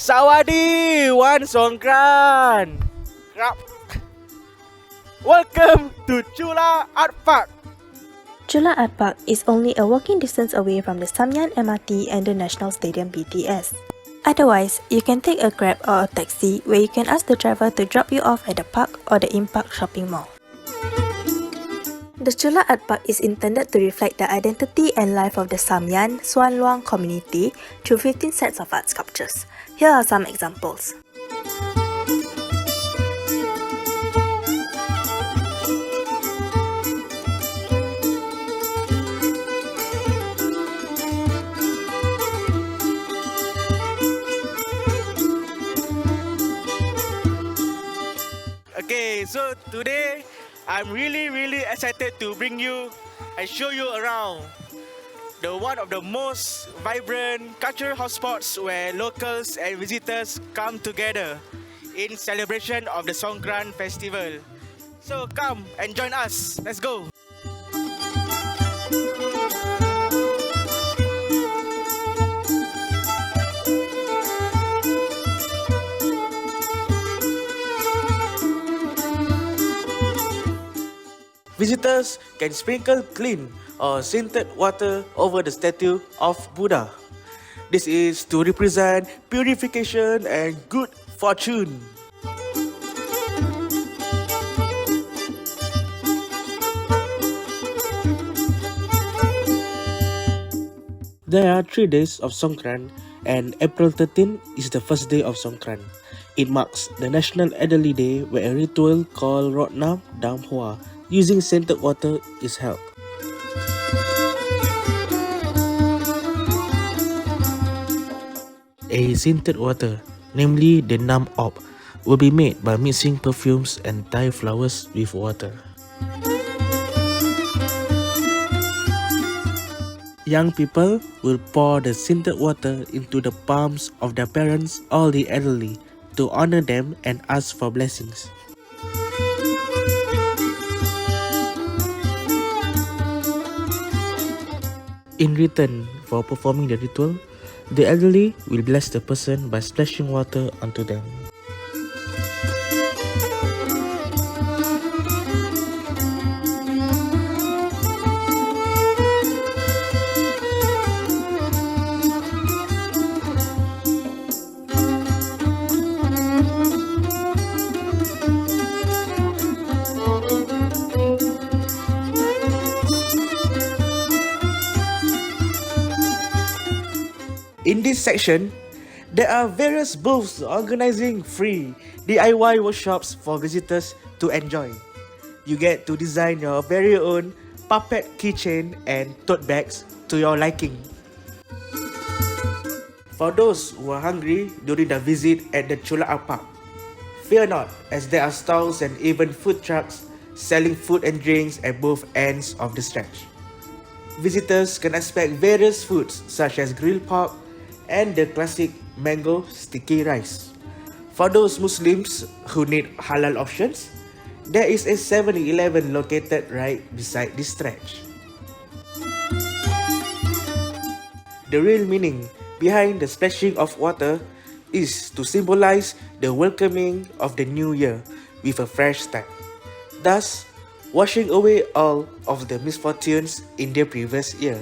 Sawadi, one Songkran. Welcome to Chula Art Park. Chula Art Park is only a walking distance away from the Samyan MRT and the National Stadium BTS. Otherwise, you can take a Grab or a taxi where you can ask the driver to drop you off at the park or the in-park shopping mall. The Chula Art Park is intended to reflect the identity and life of the Samyan Suan Luang community through 15 sets of art sculptures. Here are some examples. Okay, so today I'm really excited to bring you and show you around the one of the most vibrant cultural hotspots where locals and visitors come together in celebration of the Songkran festival. So come and join us. Let's go. Visitors can sprinkle clean or scented water over the statue of Buddha. This is to represent purification and good fortune. There are 3 days of Songkran, and April 13 is the first day of Songkran. It marks the National Elderly Day, where a ritual called Rotnam Dam Hoa using scented water is held. A scented water, namely the Nam Op, will be made by mixing perfumes and Thai flowers with water. Young people will pour the scented water into the palms of their parents or the elderly to honor them and ask for blessings. In return for performing the ritual, the elderly will bless the person by splashing water onto them. In this section, there are various booths organizing free DIY workshops for visitors to enjoy. You get to design your very own puppet keychain and tote bags to your liking. For those who are hungry during the visit at the Chula Art Park, fear not, as there are stalls and even food trucks selling food and drinks at both ends of the stretch. Visitors can expect various foods such as grilled pork and the classic mango sticky rice. For those Muslims who need halal options, there is a 7-Eleven located right beside this stretch. The real meaning behind the splashing of water is to symbolize the welcoming of the new year with a fresh start, thus washing away all of the misfortunes in the previous year.